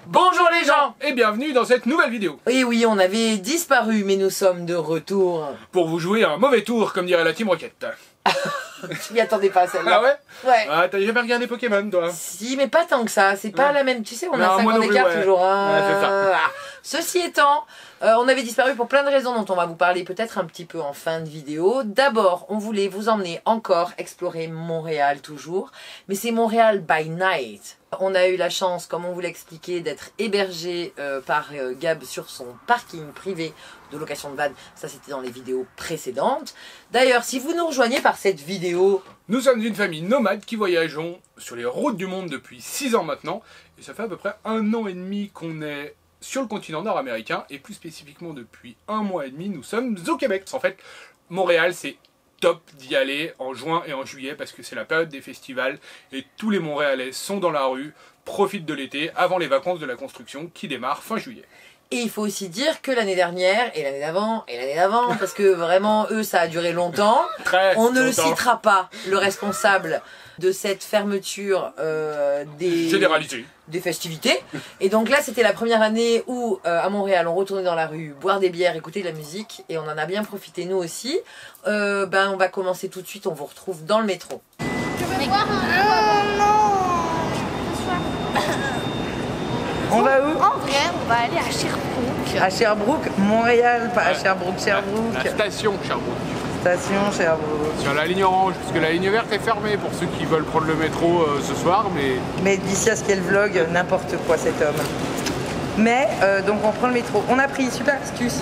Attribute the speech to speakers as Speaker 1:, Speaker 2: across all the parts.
Speaker 1: Bonjour les gens et bienvenue dans cette nouvelle vidéo.
Speaker 2: Et oui, on avait disparu, mais nous sommes de retour.
Speaker 1: Pour vous jouer un mauvais tour, comme dirait la Team Rocket.
Speaker 2: Tu m'y attendais pas celle-là.
Speaker 1: Ah ouais?
Speaker 2: Ouais.
Speaker 1: Ah, t'as jamais regardé Pokémon, toi?
Speaker 2: Si, mais pas tant que ça. C'est pas la même. Tu sais, on
Speaker 1: Non,
Speaker 2: a 5 ans d'écart
Speaker 1: ouais.
Speaker 2: toujours.
Speaker 1: Ouais, c'est ça.
Speaker 2: Ceci étant, on avait disparu pour plein de raisons dont on va vous parler peut-être un petit peu en fin de vidéo. D'abord, on voulait vous emmener encore explorer Montréal toujours. Mais c'est Montréal by night. On a eu la chance, comme on vous l'expliquait, d'être hébergé par Gab sur son parking privé de location de van. Ça, c'était dans les vidéos précédentes. D'ailleurs, si vous nous rejoignez par cette vidéo...
Speaker 1: Nous sommes une famille nomade qui voyageons sur les routes du monde depuis 6 ans maintenant. Et ça fait à peu près 1 an et demi qu'on est sur le continent nord-américain. Et plus spécifiquement, depuis 1 mois et demi, nous sommes au Québec. En fait, Montréal, c'est top d'y aller en juin et en juillet parce que c'est la période des festivals et tous les Montréalais sont dans la rue, profitent de l'été avant les vacances de la construction qui démarrent fin juillet.
Speaker 2: Et il faut aussi dire que l'année dernière, et l'année d'avant, et l'année d'avant, parce que vraiment, eux, ça a duré longtemps. On ne le citera pas, le responsable de cette fermeture des festivités. Et donc là, c'était la première année où, à Montréal, on retournait dans la rue, boire des bières, écouter de la musique, et on en a bien profité nous aussi. On va commencer tout de suite, on vous retrouve dans le métro.
Speaker 3: Tu veux voir non.
Speaker 2: On va où?
Speaker 3: En vrai, on va aller à Sherbrooke.
Speaker 2: À Sherbrooke, Montréal, pas à Sherbrooke, Sherbrooke.
Speaker 1: La station Sherbrooke.
Speaker 2: Station Sherbrooke.
Speaker 1: Sur la ligne orange, parce que la ligne verte est fermée pour ceux qui veulent prendre le métro ce soir,
Speaker 2: Mais d'ici à ce qu'il y ait le vlog, n'importe quoi cet homme. Mais, donc on prend le métro. On a pris, super astuce.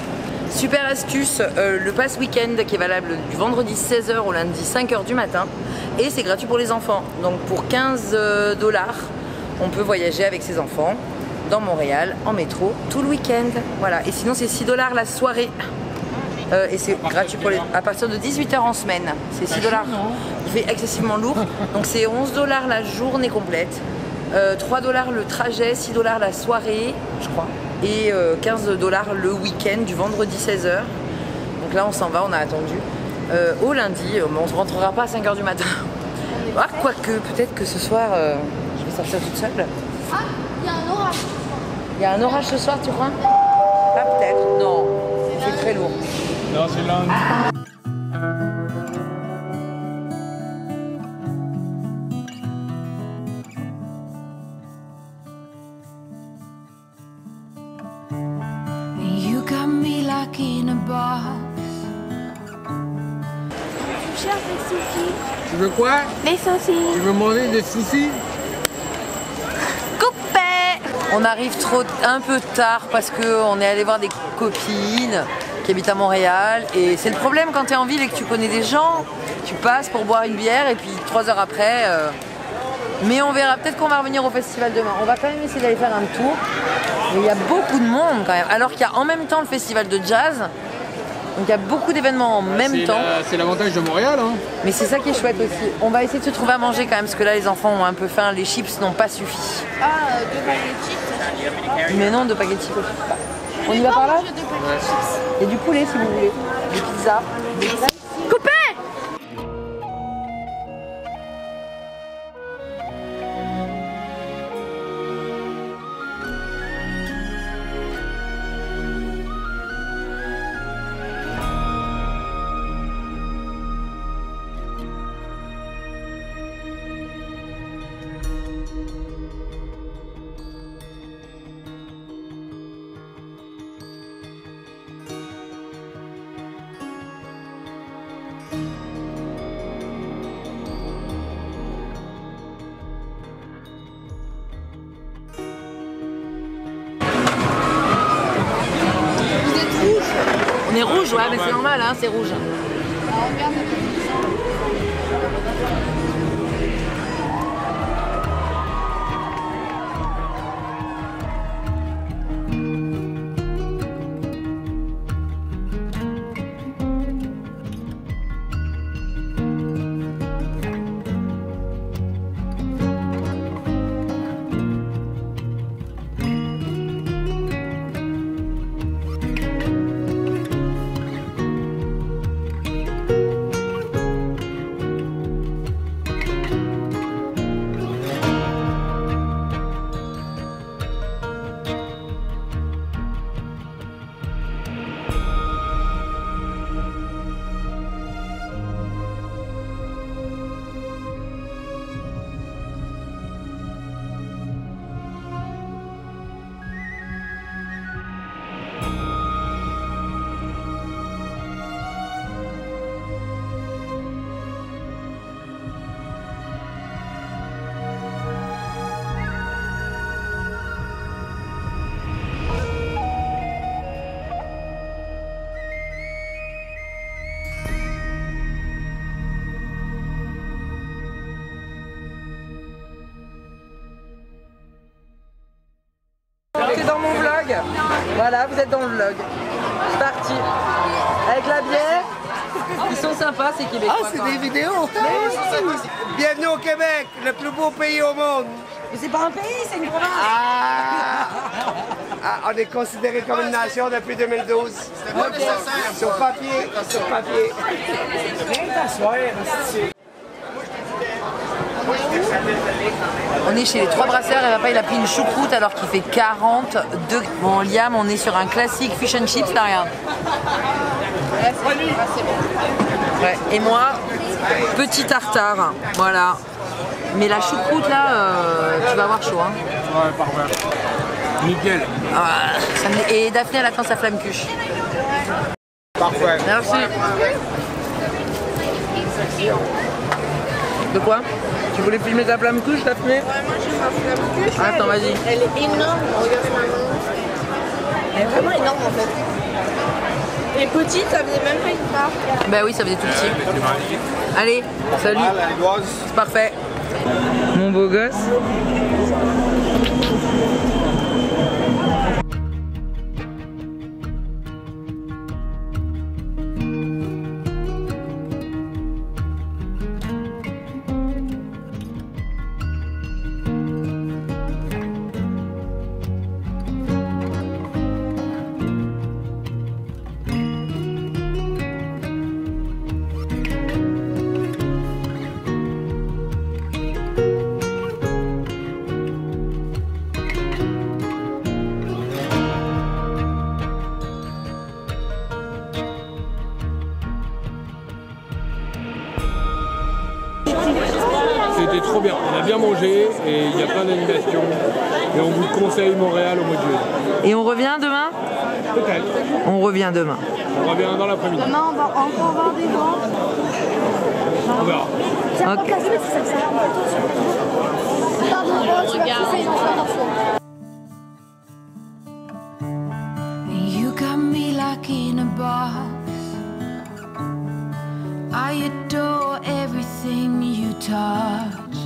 Speaker 2: Super astuce, le pass week-end qui est valable du vendredi 16h au lundi 5h du matin. Et c'est gratuit pour les enfants. Donc pour 15 $, on peut voyager avec ses enfants dans Montréal en métro tout le week-end. Voilà. Et sinon c'est 6 $ la soirée. Et c'est gratuit pour les... à partir de 18h en semaine. C'est 6 $. Il fait excessivement lourd. Donc c'est 11 $ la journée complète. 3 $ le trajet, 6 $ la soirée, je crois. Et 15 $ le week-end du vendredi 16h. Donc là on s'en va, on a attendu. Au lundi, on ne rentrera pas à 5h du matin. Ah, quoique, peut-être que ce soir, je vais sortir toute seule.
Speaker 3: Ah, il y a un orage.
Speaker 2: Il y a un orage ce soir, tu crois? Pas peut-être, non. C'est très lourd.
Speaker 1: Non, c'est lundi.
Speaker 4: You got me like in a box.
Speaker 3: Tu cherches des soucis.
Speaker 1: Tu veux quoi?
Speaker 3: Des soucis.
Speaker 1: Tu veux manger des soucis?
Speaker 2: On arrive un peu tard parce qu'on est allé voir des copines qui habitent à Montréal. Et c'est le problème quand tu es en ville et que tu connais des gens. Tu passes pour boire une bière et puis 3 heures après... Mais on verra, peut-être qu'on va revenir au festival demain. On va quand même essayer d'aller faire un tour. Mais il y a beaucoup de monde quand même. Alors qu'il y a en même temps le festival de jazz. Donc il y a beaucoup d'événements en même temps.
Speaker 1: C'est l'avantage de Montréal, hein.
Speaker 2: Mais c'est ça qui est chouette aussi. On va essayer de se trouver à manger quand même, parce que là les enfants ont un peu faim, les chips n'ont pas suffi.
Speaker 3: Ah, 2 baguettes.
Speaker 2: Mais non, 2 paquets de chips aussi pas. On y va par là? Et du poulet si vous voulez. Des pizzas.
Speaker 3: Coupé.
Speaker 2: On est rouge, ouais, mais c'est normal, hein, c'est rouge. vlog. Voilà, vous êtes dans le vlog. C'est parti. Avec la bière. Ils sont sympas ces Québécois.
Speaker 5: Ah, c'est des vidéos. Bienvenue au Québec, le plus beau pays au monde.
Speaker 2: Mais c'est pas un pays, c'est une province.
Speaker 5: On est considéré comme une nation depuis 2012. Sur papier, sur papier.
Speaker 2: On est chez les Trois Brasseurs et papa il a pris une choucroute alors qu'il fait 40 degrés. Bon Liam, on est sur un classique fish and chips, là regarde. Ouais, et moi, petit tartare, voilà. Mais la choucroute là, tu vas avoir chaud hein.
Speaker 1: Ouais, parfait. Nickel.
Speaker 2: Ah, et Daphné elle attend sa flamme cuche.
Speaker 5: Parfait.
Speaker 2: Merci. De quoi? Tu voulais filmer ta flamme cuche, Daphné?
Speaker 3: Ouais, moi j'ai ma flamme cuche.
Speaker 2: Attends, vas-y.
Speaker 3: Elle est énorme, regardez ma main. Elle est vraiment énorme en fait. Et petite, ça faisait même pas une part.
Speaker 2: Bah oui, ça faisait tout petit. Allez, salut. C'est parfait. Mon beau gosse.
Speaker 1: C'était trop bien, on a bien mangé et il y a plein d'animations. Et on vous conseille Montréal au mois de juillet.
Speaker 2: Et on revient demain?
Speaker 1: Peut-être.
Speaker 2: On revient demain.
Speaker 1: On revient dans l'après-midi.
Speaker 3: Demain, on va encore voir des gens.
Speaker 1: On verra.
Speaker 2: Ok.
Speaker 4: You got me like in a box. I adore everything you touch.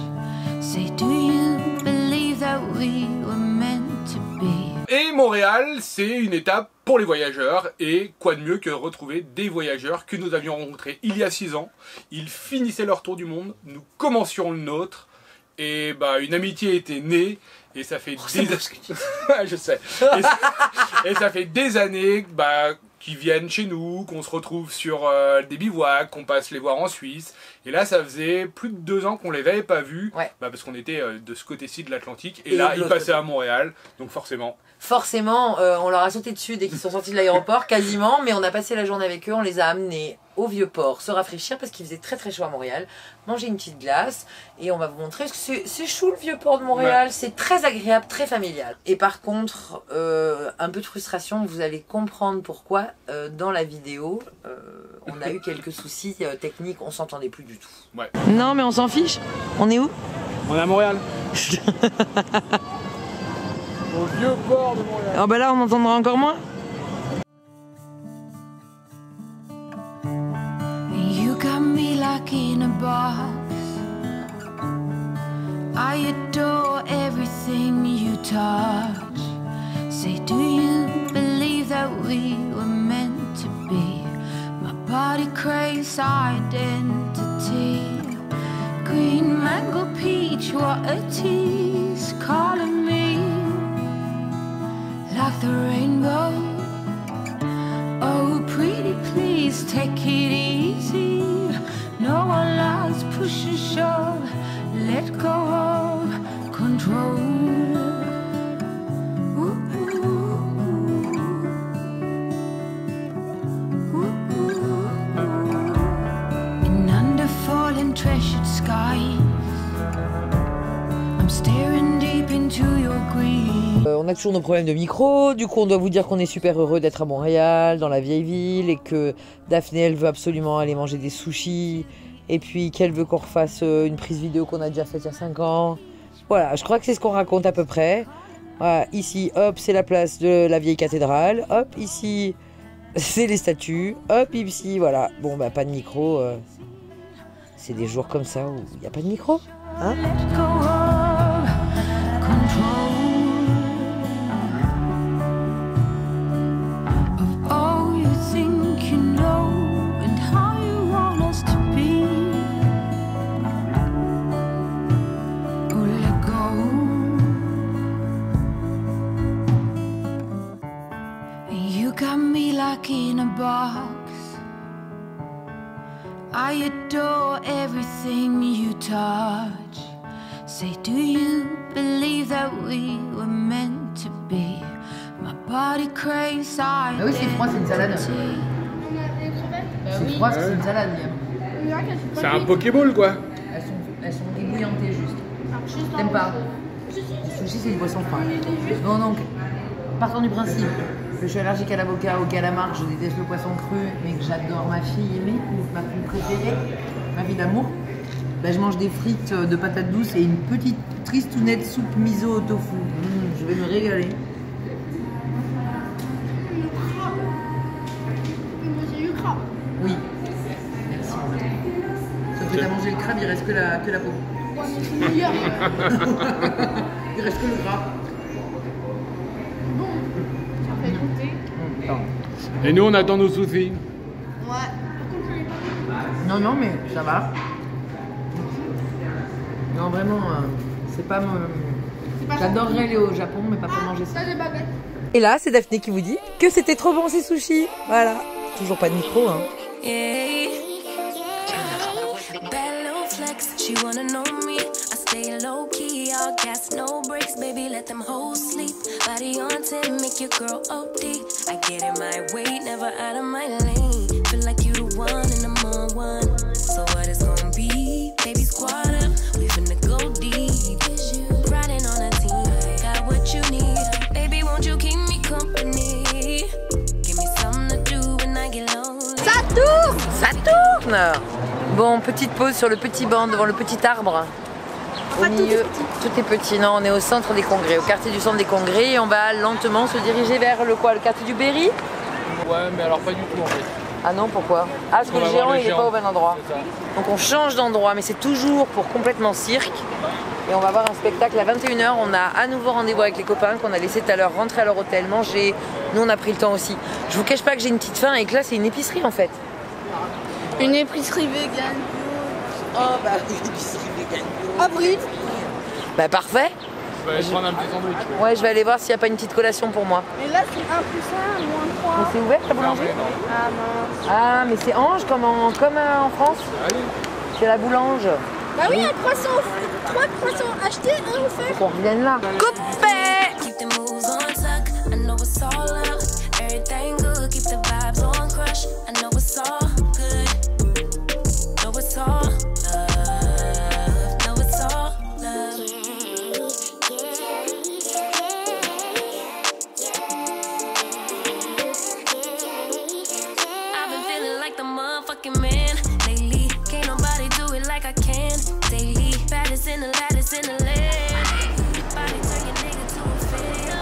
Speaker 4: Say, do you believe that we were meant to be?
Speaker 1: Et Montréal, c'est une étape pour les voyageurs. Et quoi de mieux que retrouver des voyageurs que nous avions rencontrés il y a 6 ans. Ils finissaient leur tour du monde, nous commencions le nôtre. Et bah une amitié était née. Et ça fait des années. Je sais. Et ça fait des années qu'ils viennent chez nous, qu'on se retrouve sur des bivouacs, qu'on passe les voir en Suisse. Et là, ça faisait plus de 2 ans qu'on les avait pas vus,
Speaker 2: Ouais.
Speaker 1: parce qu'on était de ce côté-ci de l'Atlantique. Et là, ils passaient à Montréal, donc forcément.
Speaker 2: Forcément, on leur a sauté dessus dès qu'ils sont sortis de l'aéroport, quasiment, mais on a passé la journée avec eux, on les a amenés au Vieux-Port se rafraîchir parce qu'il faisait très très chaud à Montréal, manger une petite glace et on va vous montrer, parce que c'est chou le Vieux-Port de Montréal, ouais. C'est très agréable, très familial. Et par contre, un peu de frustration, vous allez comprendre pourquoi dans la vidéo, on a eu quelques soucis techniques, on s'entendait plus du tout.
Speaker 1: Ouais.
Speaker 2: Non mais on s'en fiche, on est où?
Speaker 1: On est à Montréal. Au Vieux-Port de Montréal.
Speaker 2: Ah bah là on entendra encore moins.
Speaker 4: You got me like in a box. I adore everything you touch. Say, do you believe that we were meant to be? My body craves identity. Green mango peach, what a tease, calling me like the rainbow. Oh, pretty please, take it easy. No one likes push and shove. Let go of control. Ooh, ooh, ooh, ooh. And under fallen treasured skies, I'm staring deep into your green.
Speaker 2: On a toujours nos problèmes de micro, du coup on doit vous dire qu'on est super heureux d'être à Montréal, dans la vieille ville, et que Daphné elle veut absolument aller manger des sushis, et puis qu'elle veut qu'on refasse une prise vidéo qu'on a déjà faite il y a 5 ans. Voilà, je crois que c'est ce qu'on raconte à peu près. Voilà, ici, hop, c'est la place de la vieille cathédrale, hop, ici, c'est les statues, hop, ici, voilà. Bon, bah pas de micro, c'est des jours comme ça où il n'y a pas de micro, hein.
Speaker 4: Let go of control. got me like in a box. I adore everything you touch. Say, do you believe that we were meant to be? My body craves
Speaker 2: Ah oui, c'est froid, c'est une salade.
Speaker 4: identity.
Speaker 2: C'est froid, c'est une salade, Liam.
Speaker 1: C'est un Pokéball quoi.
Speaker 2: Elles sont ébouillantées juste. T'aimes pas? Le sushi, c'est une boisson froide. Bon, donc, partons du principe que je suis allergique à l'avocat, au calamar, je déteste le poisson cru, mais que j'adore ma fille aimée, ma fille préférée, ma fille d'amour. Ben, je mange des frites de patates douces et une petite tristounette soupe miso au tofu. Je vais me régaler. Oui. Merci. Sauf que t'as mangé le crabe, il reste que la peau. Il reste que le gras.
Speaker 1: Et nous on attend nos soucis.
Speaker 2: Non, non, mais ça va. Non, vraiment, c'est pas mon... J'adorerais aller au Japon, mais pas pour manger ça. Et là, c'est Daphné qui vous dit que c'était trop bon ces sushis. Voilà. Toujours pas de micro, hein.
Speaker 4: Yeah. Bad little flex, she wanna know me. I stay low key, all gas, no brakes, baby, let them hoes sleep. Body on 10, make your girl OD. I get in my way, never out of my lane. Feel like you the one and I'm on one. So what it's gonna be? Baby, squad up, we finna go deep. Riding on a team, got what you need. Baby, won't you keep me company? Give me something to do when I get lonely.
Speaker 2: Ça tourne! Ça tourne! Bon, petite pause sur le petit banc devant le petit arbre. Au milieu, tout est petit. Non, on est au centre des congrès, au quartier du centre des congrès, et on va lentement se diriger vers le quoi? Le quartier du Berry?
Speaker 1: Ouais, mais alors pas du tout en fait.
Speaker 2: Ah non, pourquoi? Ah, parce que le géant, il n'est pas au bon endroit. Donc on change d'endroit, mais c'est toujours pour complètement cirque. Et on va voir un spectacle à 21 h. On a à nouveau rendez-vous avec les copains qu'on a laissé tout à l'heure rentrer à leur hôtel, manger. Nous, on a pris le temps aussi. Je vous cache pas que j'ai une petite faim et que là, c'est une épicerie en fait.
Speaker 3: Une épicerie végane.
Speaker 2: Oh, bah, une épicerie végane.
Speaker 3: Ah, brut.
Speaker 2: Bah, parfait.
Speaker 1: Je vais aller prendre un petit sandwich.
Speaker 2: Ouais, je vais aller voir s'il n'y a pas une petite collation pour moi.
Speaker 3: Mais là, c'est 1 + 1, -3.
Speaker 2: Mais c'est ouvert la boulangerie?
Speaker 3: Ah mince.
Speaker 2: Ah, mais c'est Ange comme en France?
Speaker 1: Allez.
Speaker 2: C'est la boulange.
Speaker 3: Bah oui, un croissant, 3 croissants achetés, 1 offert.
Speaker 2: Qu'on revienne là. Coupé!
Speaker 4: Keep the moves on tuck, I know it's all love. Everything good, keep the vibes on crush. I know it's all good. Know it's all love. Know it's all love. I've been feeling like the motherfucking man lately. Can't nobody do it like I can daily. Baddest in the lattice in the land. Body turn your nigga to a fail.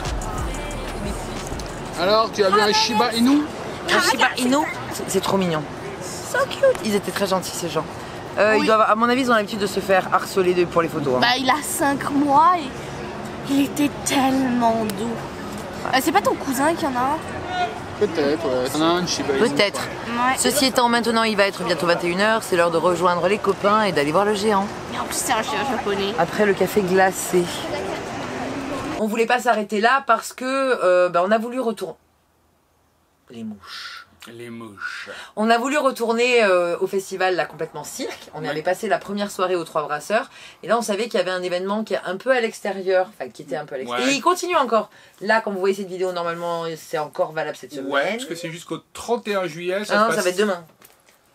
Speaker 1: Alors, tu as vu un Shiba Inu?
Speaker 2: Un Shiba Inu, c'est trop mignon. So cute. Ils étaient très gentils ces gens. Ils doivent, à mon avis, ils ont l'habitude de se faire harceler pour les photos. Hein.
Speaker 3: Bah, il a 5 mois et il était tellement doux. C'est pas ton cousin qui en a un?
Speaker 1: Peut-être, ouais. T'en as un de Shiba Inu.
Speaker 2: Peut-être.
Speaker 3: Ouais.
Speaker 2: Ceci étant, maintenant, il va être bientôt 21 h. C'est l'heure de rejoindre les copains et d'aller voir le géant.
Speaker 3: Et en plus, c'est un chien japonais.
Speaker 2: Après le café glacé. On voulait pas s'arrêter là parce que on a voulu retourner. Les mouches.
Speaker 1: Les mouches.
Speaker 2: On a voulu retourner au festival là complètement cirque. On avait passé la première soirée aux Trois Brasseurs et là on savait qu'il y avait un événement qui est un peu à l'extérieur, enfin qui était un peu à l'extérieur.
Speaker 1: Ouais.
Speaker 2: Et il continue encore. Là quand vous voyez cette vidéo normalement c'est encore valable cette semaine.
Speaker 1: Ouais, parce que c'est jusqu'au 31 juillet.
Speaker 2: Ah non,
Speaker 1: se
Speaker 2: ça
Speaker 1: passe...
Speaker 2: va être demain.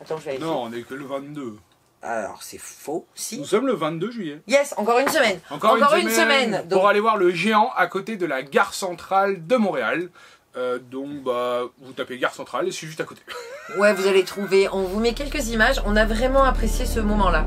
Speaker 2: Attends, je vais vérifier.
Speaker 1: Non, on est que le 22.
Speaker 2: Alors c'est faux. Si.
Speaker 1: Nous sommes le 22 juillet.
Speaker 2: Yes, encore une semaine.
Speaker 1: Encore une semaine.
Speaker 2: Donc,
Speaker 1: Pour aller voir le géant à côté de la gare centrale de Montréal. Donc bah vous tapez gare centrale et c'est juste à côté.
Speaker 2: ouais, vous allez trouver. On vous met quelques images. On a vraiment apprécié ce moment-là.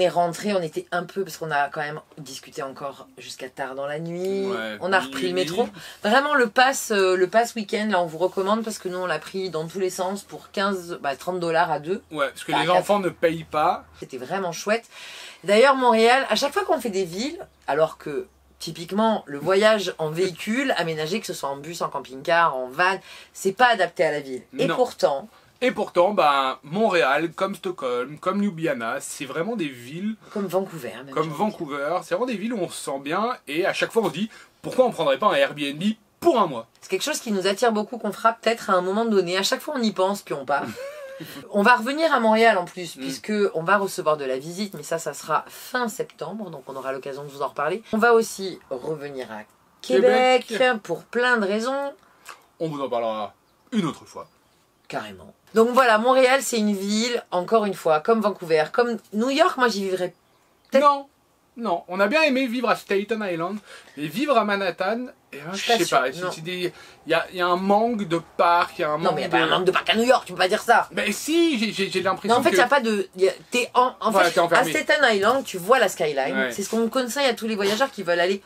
Speaker 2: est rentré, on était un peu, parce qu'on a quand même discuté encore jusqu'à tard dans la nuit,
Speaker 1: Ouais,
Speaker 2: on a
Speaker 1: oui,
Speaker 2: repris le
Speaker 1: oui.
Speaker 2: métro. Vraiment le pass week-end, là on vous recommande parce que nous on l'a pris dans tous les sens pour 30 $ à deux.
Speaker 1: Ouais, parce que
Speaker 2: Bah,
Speaker 1: les enfants ne payent pas.
Speaker 2: C'était vraiment chouette. D'ailleurs, Montréal, à chaque fois qu'on fait des villes, alors que typiquement le voyage en véhicule aménagé, que ce soit en bus, en camping-car, en van, c'est pas adapté à la ville. Et
Speaker 1: Non.
Speaker 2: pourtant,
Speaker 1: bah, Montréal, comme Stockholm, comme Ljubljana, c'est vraiment des villes,
Speaker 2: comme Vancouver, même,
Speaker 1: comme
Speaker 2: j'ai envie de dire.
Speaker 1: Vancouver, c'est vraiment des villes où on se sent bien et à chaque fois on se dit pourquoi on prendrait pas un Airbnb pour un mois.
Speaker 2: C'est quelque chose qui nous attire beaucoup, qu'on fera peut-être à un moment donné. À chaque fois, on y pense, puis on part. On va revenir à Montréal en plus, puisque on va recevoir de la visite, mais ça sera fin septembre, donc on aura l'occasion de vous en reparler. On va aussi revenir à Québec. Pour plein de raisons,
Speaker 1: On vous en parlera une autre fois.
Speaker 2: carrément. Donc voilà, Montréal, c'est une ville, encore une fois, comme Vancouver, comme New York, moi j'y vivrais. Peut-être-
Speaker 1: Non, on a bien aimé vivre à Staten Island, mais vivre à Manhattan, eh ben, je sais pas,
Speaker 2: non.
Speaker 1: il y a un manque de parcs, il y a un manque
Speaker 2: Non, mais il n'y a pas un manque de parc à New York, tu peux pas dire ça.
Speaker 1: Mais si, j'ai l'impression
Speaker 2: Non, en fait, il
Speaker 1: que...
Speaker 2: n'y a pas de. T'es
Speaker 1: Voilà,
Speaker 2: fait,
Speaker 1: t'es
Speaker 2: à
Speaker 1: enfermé.
Speaker 2: Staten Island, tu vois la skyline.
Speaker 1: Ouais.
Speaker 2: C'est ce qu'on conseille à tous les voyageurs qui veulent aller.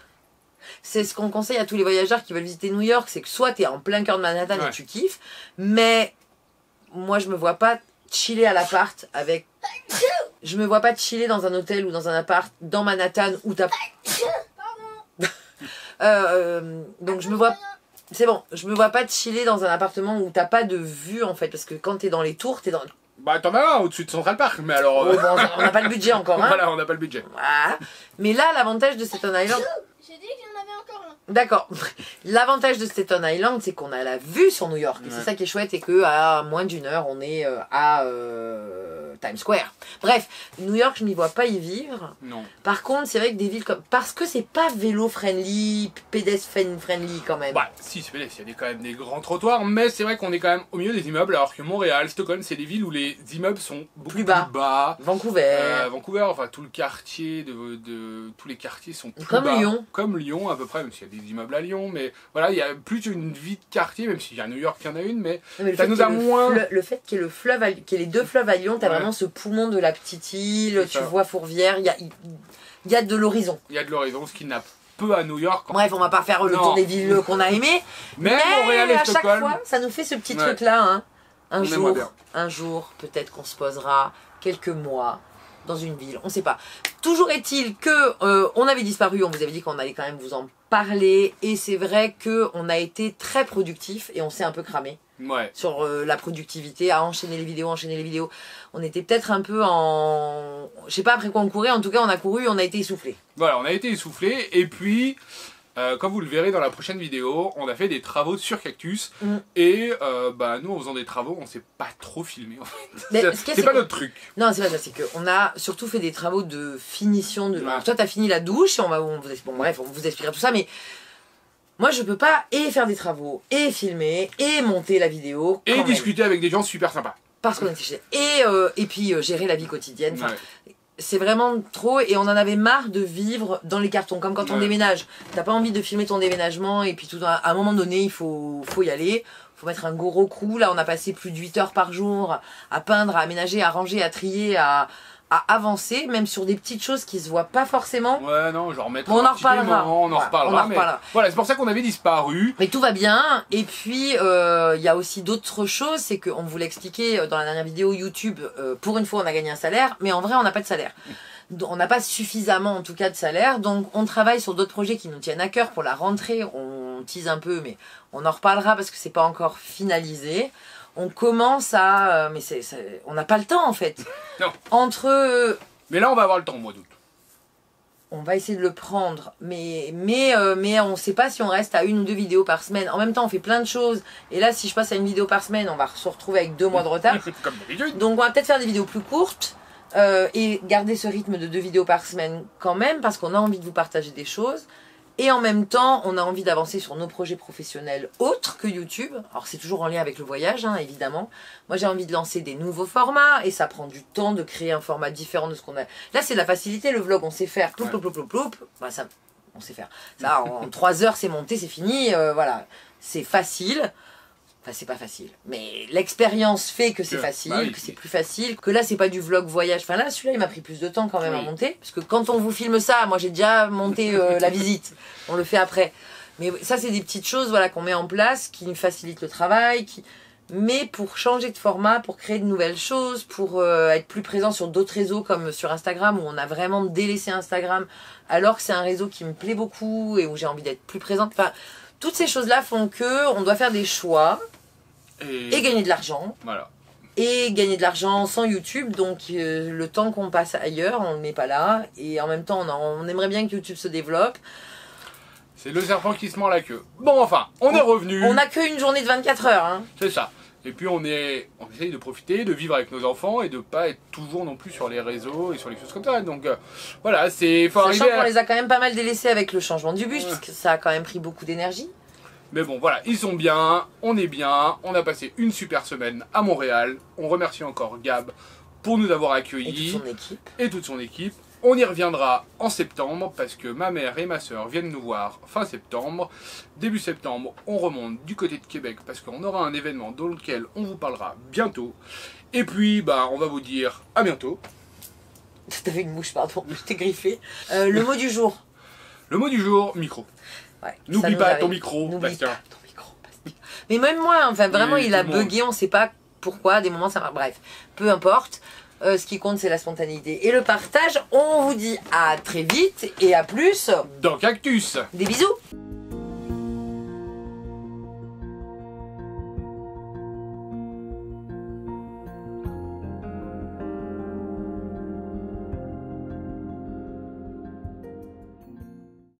Speaker 2: C'est ce qu'on conseille à tous les voyageurs qui veulent visiter New York, c'est que soit t'es en plein cœur de Manhattan
Speaker 1: Ouais.
Speaker 2: et tu kiffes, mais moi je me vois pas chiller à l'appart avec. Je me vois pas chiller dans un hôtel ou dans un appart dans Manhattan où t'as. Donc je me vois. C'est bon, je me vois pas chiller dans un appartement où t'as pas de vue en fait, parce que quand t'es dans les tours, t'es dans.
Speaker 1: Bah t'en as un au-dessus de Central Park, mais alors...
Speaker 2: Oh, bon, on n'a pas le budget encore, hein.
Speaker 1: Voilà, on n'a pas le budget.
Speaker 2: Voilà. Mais là, l'avantage de Staten Island.
Speaker 3: J'ai dit qu'il y en avait encore là.
Speaker 2: D'accord. L'avantage de Staten Island, c'est qu'on a la vue sur New York. Et c'est
Speaker 1: Ouais.
Speaker 2: ça qui est chouette, et qu'à moins d'une heure, on est à Times Square. Bref, New York, je n'y vois pas y vivre.
Speaker 1: Non.
Speaker 2: Par contre, c'est vrai que des villes comme. Parce que c'est pas vélo-friendly, pédestre-friendly quand même.
Speaker 1: Bah si, c'est vrai, il y a quand même des grands trottoirs, mais c'est vrai qu'on est quand même au milieu des immeubles, alors que Montréal, Stockholm, c'est des villes où les immeubles sont beaucoup
Speaker 2: Plus bas. Vancouver.
Speaker 1: Vancouver, enfin tout le quartier tous les quartiers sont plus
Speaker 2: Comme
Speaker 1: bas.
Speaker 2: Lyon.
Speaker 1: Comme Lyon à peu près, même s'il y a des immeubles à Lyon, mais voilà, il y a plus une vie de quartier, même s'il y a New York, il y en a une, mais
Speaker 2: Non, mais le
Speaker 1: ça
Speaker 2: fait
Speaker 1: nous
Speaker 2: qu'il y
Speaker 1: a
Speaker 2: ait
Speaker 1: moins...
Speaker 2: le fait qu'il y ait le fleuve, qu'il y ait les deux fleuves à Lyon, t'as
Speaker 1: Ouais.
Speaker 2: vraiment ce poumon de la petite île,
Speaker 1: C'est
Speaker 2: tu
Speaker 1: ça.
Speaker 2: vois Fourvière, il y a de l'horizon.
Speaker 1: Il y a de l'horizon, ce qui n'a peu à New York.
Speaker 2: Bref, on va pas faire le
Speaker 1: Non.
Speaker 2: tour des villes qu'on a aimées,
Speaker 1: Mais Montréal et
Speaker 2: à chaque
Speaker 1: Stockholm,
Speaker 2: fois, ça nous fait ce petit
Speaker 1: Ouais.
Speaker 2: truc-là. Hein.
Speaker 1: On aimerait bien.
Speaker 2: Un jour, peut-être qu'on se posera quelques mois dans une ville, on sait pas. Toujours est-il que on avait disparu, on vous avait dit qu'on allait quand même vous en parler, et c'est vrai que on a été très productif et on s'est un peu cramé
Speaker 1: ouais.
Speaker 2: sur la productivité, à enchaîner les vidéos. On était peut-être un peu en... Je sais pas après quoi on courait, en tout cas on a couru, on a été essoufflé.
Speaker 1: Voilà, on a été essoufflés, et puis... comme vous le verrez dans la prochaine vidéo, on a fait des travaux sur Cactus et bah, nous en faisant des travaux, on s'est pas trop filmé en fait.
Speaker 2: Mais
Speaker 1: C'est
Speaker 2: ce qu'il y a,
Speaker 1: c'est pas
Speaker 2: que-
Speaker 1: notre truc.
Speaker 2: Non, c'est pas ça, c'est qu'on a surtout fait des travaux de finition.
Speaker 1: Ouais.
Speaker 2: Alors, toi, t'as fini la douche, et bon, bref, on vous expliquera tout ça, mais moi, je peux pas et faire des travaux, et filmer, et monter la vidéo.
Speaker 1: Et
Speaker 2: quand même.
Speaker 1: discuter avec des gens super sympas.
Speaker 2: Parce qu'on est chez. Et puis gérer la vie quotidienne. Enfin,
Speaker 1: Ouais.
Speaker 2: c'est vraiment trop, et on en avait marre de vivre dans les cartons, comme quand on
Speaker 1: Ouais.
Speaker 2: déménage. T'as pas envie de filmer ton déménagement, et puis à un moment donné, il faut y aller. Faut mettre un gros coup. Là, on a passé plus de 8 heures par jour à peindre, à aménager, à ranger, à trier, à avancer, même sur des petites choses qui se voient pas forcément.
Speaker 1: Ouais, non, genre mettre
Speaker 2: Bon, on
Speaker 1: un
Speaker 2: en
Speaker 1: petit
Speaker 2: reparlera.
Speaker 1: paiement, on en
Speaker 2: Voilà,
Speaker 1: reparlera.
Speaker 2: on en
Speaker 1: mais
Speaker 2: reparlera.
Speaker 1: voilà, c'est pour ça qu'on avait disparu.
Speaker 2: Mais tout va bien. Et puis, il y a aussi d'autres choses. C'est qu'on vous l'a expliqué dans la dernière vidéo YouTube. Pour une fois, on a gagné un salaire. Mais en vrai, on n'a pas de salaire. Donc, on n'a pas suffisamment, en tout cas, de salaire. Donc, on travaille sur d'autres projets qui nous tiennent à cœur pour la rentrée. On tease un peu, mais on en reparlera parce que c'est pas encore finalisé. On commence à... mais on n'a pas le temps, en fait.
Speaker 1: Non.
Speaker 2: Entre...
Speaker 1: Mais là, on va avoir le temps au mois d'août.
Speaker 2: On va essayer de le prendre, mais on ne sait pas si on reste à 1 ou 2 vidéos par semaine. En même temps, on fait plein de choses. Et là, si je passe à 1 vidéo par semaine, on va se retrouver avec 2 mois de retard.
Speaker 1: Comme d'habitude.
Speaker 2: Donc, on va peut-être faire des vidéos plus courtes et garder ce rythme de 2 vidéos par semaine quand même, parce qu'on a envie de vous partager des choses. Et en même temps, on a envie d'avancer sur nos projets professionnels autres que YouTube. Alors, c'est toujours en lien avec le voyage, hein, évidemment. Moi, j'ai envie de lancer des nouveaux formats et ça prend du temps de créer un format différent de ce qu'on a. Là, c'est de la facilité, le vlog, on sait faire. Ploup, ploup, ploup, ploup, ploup. Bah, ça, on sait faire. Ça, en 3 heures, c'est monté, c'est fini. Voilà, c'est facile. Enfin, c'est pas facile. Mais l'expérience fait que c'est facile,
Speaker 1: bah oui,
Speaker 2: que c'est plus facile. Que là, c'est pas du vlog voyage. Enfin, là, celui-là, il m'a pris plus de temps quand même à monter. Parce que quand on vous filme ça, moi, j'ai déjà monté la visite. On le fait après. Mais ça, c'est des petites choses voilà, qu'on met en place qui nous facilitent le travail. Mais pour changer de format, pour créer de nouvelles choses, pour être plus présent sur d'autres réseaux comme sur Instagram, où on a vraiment délaissé Instagram, alors que c'est un réseau qui me plaît beaucoup et où j'ai envie d'être plus présente. Enfin, toutes ces choses-là font que on doit faire des choix. Et gagner de l'argent.
Speaker 1: Voilà.
Speaker 2: Et gagner de l'argent sans YouTube. Donc le temps qu'on passe ailleurs, on ne le met pas là. Et en même temps, on aimerait bien que YouTube se développe.
Speaker 1: C'est le serpent qui se mord la queue. Bon, enfin, on est revenu.
Speaker 2: On n'a qu'une journée de 24 heures. Hein.
Speaker 1: C'est ça. Et puis on essaye de profiter, de vivre avec nos enfants et de pas être toujours non plus sur les réseaux et sur les choses comme ça. Donc voilà, c'est...
Speaker 2: Sachant qu'on les a quand même pas mal délaissés avec le changement du bus, parce que ça a quand même pris beaucoup d'énergie.
Speaker 1: Mais bon, voilà, ils sont bien, on est bien, on a passé une super semaine à Montréal. On remercie encore Gab pour nous avoir accueillis. Et toute son équipe. On y reviendra en septembre parce que ma mère et ma soeur viennent nous voir fin septembre. Début septembre, on remonte du côté de Québec parce qu'on aura un événement dans lequel on vous parlera bientôt. Et puis, bah, on va vous dire à bientôt.
Speaker 2: T'avais une mouche, pardon, je t'ai griffé. Le mot du jour.
Speaker 1: Le mot du jour, micro.
Speaker 2: Ouais,
Speaker 1: n'oublie pas ton micro, Bastien.
Speaker 2: Mais même moi, enfin vraiment, il a bugué, on sait pas pourquoi, à des moments ça marche. Bref, peu importe. Ce qui compte, c'est la spontanéité et le partage. On vous dit à très vite et à plus.
Speaker 1: Dans Cactus.
Speaker 2: Des bisous.